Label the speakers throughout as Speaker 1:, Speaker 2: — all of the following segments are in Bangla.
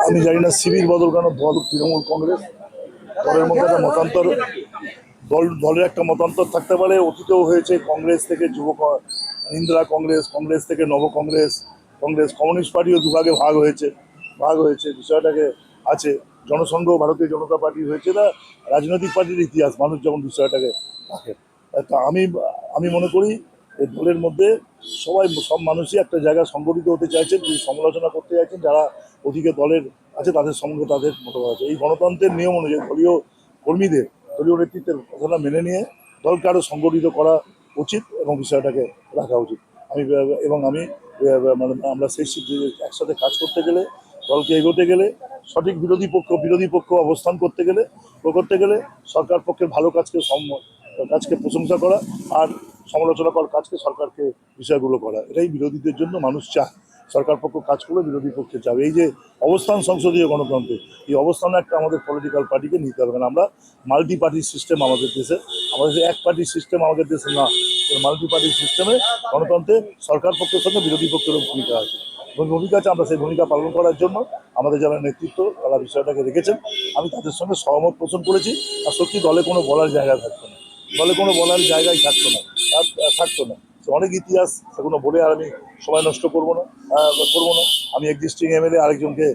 Speaker 1: আমি জানি না শিবির বদল কেন দল তৃণমূল কংগ্রেস দলের মধ্যে একটা মতান্তর দলের একটা মতান্তর থাকতে পারে। অতীতেও হয়েছে, কংগ্রেস থেকে ইন্দিরা কংগ্রেস, কংগ্রেস থেকে নব কংগ্রেস, কংগ্রেস কমিউনিস্ট পার্টিও দুভাগে ভাগ হয়েছে বিষয়টাকে আছে। জনসংঘ ভারতীয় জনতা পার্টি হয়েছে না রাজনৈতিক পার্টির ইতিহাস, মানুষ যখন বিষয়টাকে রাখে। তা আমি মনে করি এই দলের মধ্যে সব মানুষই একটা জায়গায় সংগঠিত হতে চাইছেন, সমালোচনা করতে চাইছেন, যারা ওদিকে দলের আছে তাদের সঙ্গে তাদের মতামত আছে। এই গণতন্ত্রের নিয়ম অনুযায়ী দলীয় কর্মীদের দলীয় নেতৃত্বের কথাটা মেনে নিয়ে দলকে আরও সংগঠিত করা উচিত এবং বিষয়টাকে রাখা উচিত। আমি মানে আমরা সেই একসাথে কাজ করতে গেলে, দলকে এগোতে গেলে, সঠিক বিরোধী পক্ষ অবস্থান করতে গেলে সরকার পক্ষের ভালো কাজকে প্রশংসা করা আর সমালোচনা করার কাজকে সরকারকে বিষয়গুলো করা, এটাই বিরোধীদের জন্য মানুষ চায়। সরকার পক্ষ কাজ করলে বিরোধী পক্ষে যাবে। এই যে অবস্থান সংসদীয় গণতন্ত্রে, এই অবস্থানে একটা আমাদের পলিটিক্যাল পার্টিকে নিতে হবে না। আমরা মাল্টি পার্টি সিস্টেম আমাদের দেশে, আমাদের এক পার্টি সিস্টেম আমাদের দেশে না। মাল্টি পার্টি সিস্টেমে গণতন্ত্রে সরকার পক্ষের সঙ্গে বিরোধী পক্ষেরও ভূমিকা আছে এবং ভূমিকা আছে। আমরা সেই ভূমিকা পালন করার জন্য আমাদের যারা নেতৃত্ব তারা বিষয়টাকে রেখেছেন, আমি তাদের সঙ্গে সহমত পোষণ করেছি। আর সত্যি দলে কোনো বলার জায়গা থাকতো না, দলে কোনো বলার জায়গায় থাকতো না। অনেক ইতিহাস, সেগুলো বলে আর আমি সময় নষ্ট করবো না। আমি এক্সিস্টিং এমএলএ আরেকজনকে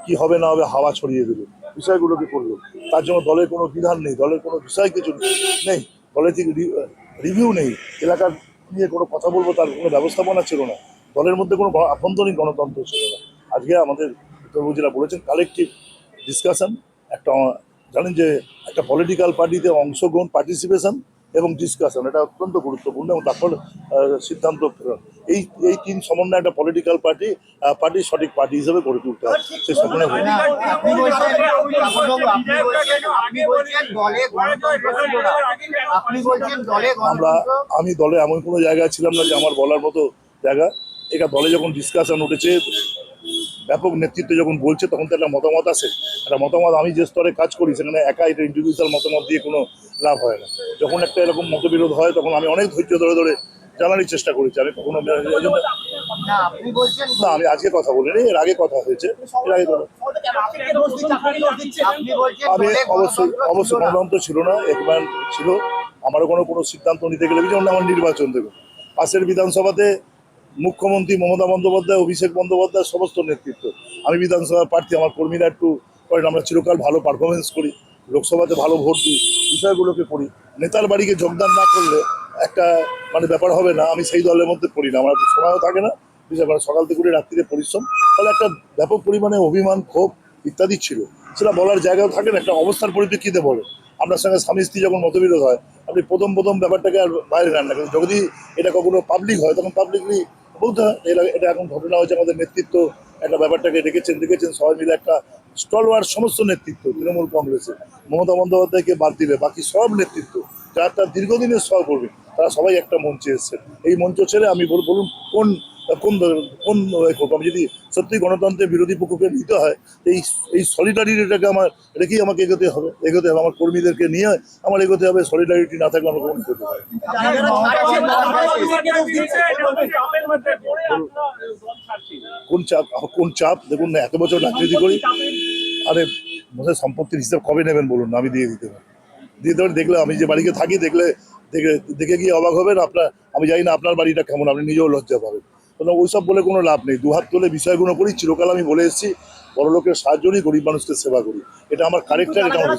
Speaker 1: কি হবে না হবে হাওয়া ছড়িয়ে দেবে, বিষয়গুলোকে করলো। তার জন্য দলের কোনো বিধান নেই, দলের কোনো বিষয় কিছু নেই, দলের থেকে রিভিউ নেই, এলাকার নিয়ে কোনো কথা বলবো তার কোনো ব্যবস্থাপনা ছিল না, দলের মধ্যে কোনো আভ্যন্তরীণ গণতন্ত্র ছিল না। আজকে আমাদের যেটা বলেছেন কালেকটিভ ডিসকাশন, একটা জানেন যে একটা পলিটিক্যাল পার্টিতে অংশগ্রহণ, পার্টিসিপেশন এবং ডিসকাশন, এটা অত্যন্ত গুরুত্বপূর্ণ এবং তারপর সিদ্ধান্ত প্রেরণ। এই তিন সমন্বয় একটা পলিটিক্যাল পার্টি সঠিক পার্টি হিসেবে গড়ে তুলতে হবে। সে স্বপ্নে আমি দলে এমন কোনো জায়গায় ছিলাম না যে আমার বলার মতো জায়গা। এটা দলে যখন ডিসকাশন উঠেছে, ব্যাপক নেতৃত্ব যখন বলছে, তখন তো একটা মতামত আসে। একটা মতামত, আমি যে স্তরে কাজ করি সেখানে একা এটা ইন্ডিভিজুয়াল মতামত দিয়ে কোনো লাভ হয় না। যখন একটা এরকম মতবিরোধ হয় তখন আমি অনেক ধৈর্য ধরে জানারই চেষ্টা করেছি। আমি কখনো না, আমি আজকে কথা বলিনি, এর আগে কথা হয়েছে, এর আগে আমি অবশ্যই গণতন্ত্র ছিল না, একবার ছিল। আমারও কোনো সিদ্ধান্ত নিতে গেলে, যেমন আমার নির্বাচন দেখুন, পাশের বিধানসভাতে মুখ্যমন্ত্রী মমতা বন্দ্যোপাধ্যায়, অভিষেক বন্দ্যোপাধ্যায় সমস্ত নেতৃত্ব, আমি বিধানসভার প্রার্থী, আমার কর্মীরা একটু করেন, আমরা চিরকাল ভালো পারফরমেন্স করি, লোকসভাতে ভালো ভোট দিই, বিষয়গুলোকে করি। নেতার বাড়িকে যোগদান না করলে একটা মানে ব্যাপার হবে না। আমি সেই দলের মধ্যে পড়ি না, আমার সময়ও থাকে না, বিষয় সকাল থেকে উঠে রাত্রিতে পরিশ্রম, ফলে একটা ব্যাপক পরিমাণে অভিমান, ক্ষোভ ইত্যাদি ছিল। সেটা বলার জায়গাও থাকে না, একটা অবস্থার পরিপ্রেক্ষিতে বলে। আপনার সঙ্গে স্বামী স্ত্রী যখন মতবিরোধ হয়, আপনি প্রথম ব্যাপারটাকে আর বাইরে নেন না, কিন্তু যদি এটা কখনো পাবলিক হয় তখন পাবলিকলি বলতে হয় এটা এখন ঘটনা হয়েছে। আমাদের নেতৃত্ব একটা ব্যাপারটাকে দেখেছেন সবাই মিলে, একটা স্টলওয়ার্ড সমস্ত নেতৃত্ব তৃণমূল কংগ্রেসে, মমতা বন্দ্যোপাধ্যায়কে বাদ দিলে বাকি সব নেতৃত্ব যারা তার দীর্ঘদিনের সহকর্মী, তারা সবাই একটা মঞ্চে এসেছেন। এই মঞ্চ ছেড়ে আমি বলুন কোন কোন কোন আমি যদি সত্যি গণতন্ত্রের বিরোধী পক্ষকে নিতে হয়, এই সলিডারিটিটাকে রেখেই আমাকে এগোতে হবে। আমার কর্মীদেরকে নিয়ে আমার এগোতে হবে। সলিডারিটি না থাকলে আমরা কখনো করতে পারি। কোন চাপ দেখুন না, এত বছর রাজনীতি করি, আরে বোধহয় সম্পত্তির হিসাব কবে নেবেন বলুন না, আমি দিয়ে দিতে পারি। দেখলে আমি যে বাড়িতে থাকি, দেখে গিয়ে অবাক হবেন। আমি জানি না আপনার বাড়িটা কেমন, আপনি নিজেও লজ্জা পাবেন। কারণ ওইসব বলে কোনো লাভ নেই। দুহাত তুলে বিষয়গুলো করি, চিরকাল আমি বলে এসেছি বড় লোকের সাহায্য নিই, গরিব মানুষকে সেবা করি, এটা আমার ক্যারেক্টার, এটা আমার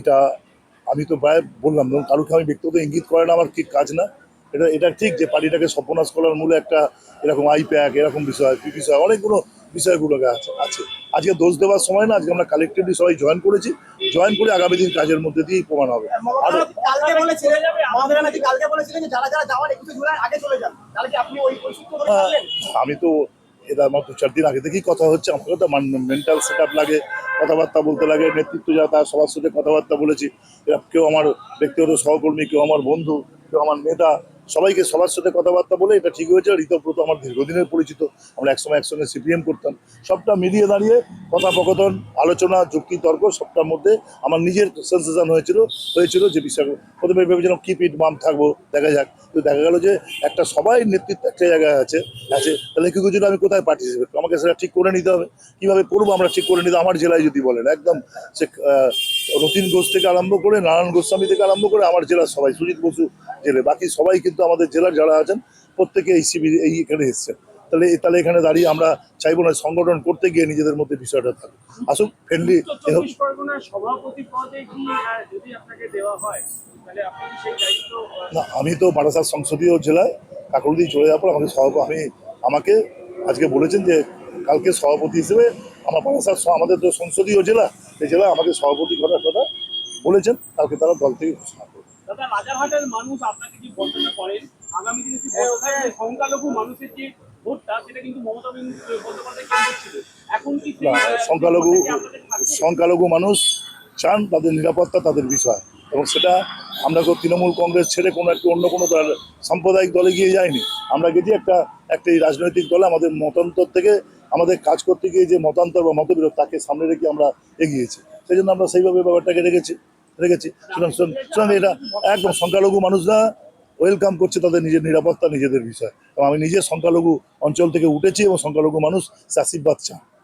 Speaker 1: এটা আমি তো প্রায় বললাম, ধরুন কারুকে আমি ব্যক্তিগত ইঙ্গিত করে না, আমার ঠিক কাজ না। এটা ঠিক যে পার্টিটাকে সর্বনাশ করার মূলে একটা এরকম আইপ্যাক, এরকম বিষয়, অনেকগুলো বিষয়গুলোকে আছে। আজকে দোষ দেওয়ার সময় না, আজকে আমরা কালেকটিভলি সবাই জয়েন করে আগামী দিন কাজের মধ্যে দিয়েই প্রমাণ হবে। আমি তো এটা আমার 2-4 দিন আগে থেকেই কথা হচ্ছে। আমাকে তো মেন্টাল সেট আপ লাগে, কথাবার্তা বলতে লাগে, নেতৃত্ব যারা তার সবার সাথে কথাবার্তা বলেছি। এরা কেউ আমার ব্যক্তিগত সহকর্মী, কেউ আমার বন্ধু, কেউ আমার নেতা, সবাইকে সবার সাথে কথাবার্তা বলে এটা ঠিক হয়েছে। ঋতব্রত আমার দীর্ঘদিনের পরিচিত, আমরা একসময় একসঙ্গে সিপিএম করতাম। সবটা মিলিয়ে দাঁড়িয়ে কথোপকথন, আলোচনা, যুক্তি, তর্ক সবটার মধ্যে আমার নিজের সেন্সেশন হয়েছিল যে বিষয় প্রথমে ভেবেছিলাম কিপ ইট মাম থাকবো, দেখা যাক। তো দেখা গেল যে একটা সবাই নেতৃত্ব একটা জায়গায় আছে, তাহলে কি কিছু আমি কোথায় পার্টিসিপেট, আমাকে সেটা ঠিক করে নিতে হবে। কীভাবে করবো আমরা ঠিক করে নিতে, আমার জেলায় যদি বলেন একদম সে রতিন ঘোষ থেকে আরম্ভ করে, নারায়ণ গোস্বামী থেকে আরম্ভ করে আমার জেলার সবাই, সুজিত বসু জেলে, বাকি সবাই কিন্তু আমাদের জেলার যারা আছেন প্রত্যেকে এই শিবির এখানে এসছেন। তাহলে এখানে দাঁড়িয়ে আমরা চাইবো না সংগঠন করতে গিয়ে নিজেদের মধ্যে বিষয়টা থাকে, আসুক ফ্রেন্ডলি।
Speaker 2: সভাপতি পদে কি যদি আপনাকে দেওয়া হয় তাহলে আপনি কি সেই দায়িত্ব?
Speaker 1: না, আমি তো বারাসাত সংসদীয় জেলায় কাকরদি চলে যাওয়ার পর আমাকে আজকে বলেছেন যে কালকে সভাপতি হিসেবে আমার বারাসাত আমাদের তো সংসদীয় জেলা, এই জেলা আমাকে সভাপতি করার কথা বলেছেন। কালকে তারা দল থেকে ঘোষণা করবে।
Speaker 2: দাদা, রাজারহাটের মানুষ আপনাকে কি বঞ্চনা করেন? আগামী দিনে কি সংখ্যালঘু মানুষের যে ভোটটা সেটা কিন্তু মমতা বন্দ্যোপাধ্যায় কেন্দ্র ছিল, এখন কি
Speaker 1: সংখ্যালঘু মানুষ চান তাদের নিরাপত্তা, তাদের বিষয়, এবং সেটা আমরা তো তৃণমূল কংগ্রেস ছেড়ে অন্য কোনো সাম্প্রদায়িক দলে গিয়ে যাইনি। আমরা গেছি একটা এই রাজনৈতিক দলে আমাদের মতান্তর থেকে, আমাদের কাজ করতে গিয়ে যে মতান্তর বা মতবিরোধ তাকে সামনে রেখে আমরা এগিয়েছি। সেই জন্য আমরা সেইভাবে ব্যাপারটাকে রেখেছি। সুতরাং এটা একদম সংখ্যালঘু মানুষরা ওয়েলকাম করছে তাদের নিজের নিরাপত্তা, নিজেদের বিষয়। এবং আমি নিজে সংখ্যালঘু অঞ্চল থেকে উঠেছি এবং সংখ্যালঘু মানুষ আশীর্বাদ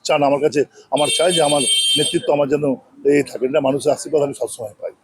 Speaker 1: চান আমার কাছে। আমার চাই যে আমার নেতৃত্ব আমার যেন এই থাকে, না মানুষের আশীর্বাদ আমি সবসময় পাই।